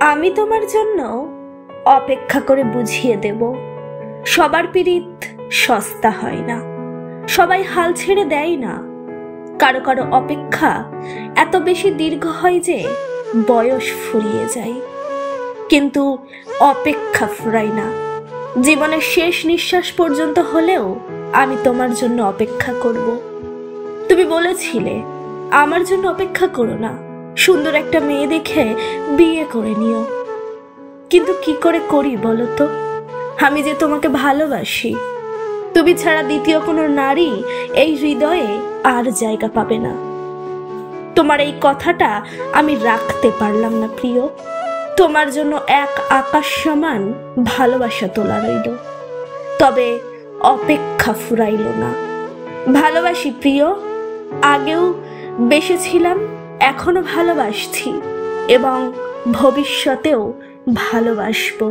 আমি তোমার জন্য অপেক্ষা করে বুঝিয়ে দেব, সবার পীড়িত সস্তা হয় না, সবাই হাল ছেড়ে দেয় না। কারো কারো অপেক্ষা এত বেশি দীর্ঘ হয় যে বয়স ফুরিয়ে যায়, কিন্তু অপেক্ষা ফুরায় না। জীবনের শেষ নিঃশ্বাস পর্যন্ত হলেও আমি তোমার জন্য অপেক্ষা করব। তুমি বলেছিলে আমার জন্য অপেক্ষা করো না, সুন্দর একটা মেয়ে দেখে বিয়ে করে নিও। কিন্তু কি করে করি বলো তো? আমি যে তোমাকে ভালোবাসি, তুমি ছাড়া দ্বিতীয় কোনো নারী এই হৃদয়ে আর জায়গা পাবে না। তোমার এই কথাটা আমি রাখতে পারলাম না প্রিয়। তোমার জন্য এক আকাশ সমান ভালোবাসা তোলা রইল, তবে অপেক্ষা ফুরাইল না। ভালোবাসি প্রিয়, আগেও বেসেছিলাম, এখনো ভালোবাসছি এবং ভবিষ্যতেও ভালোবাসবো।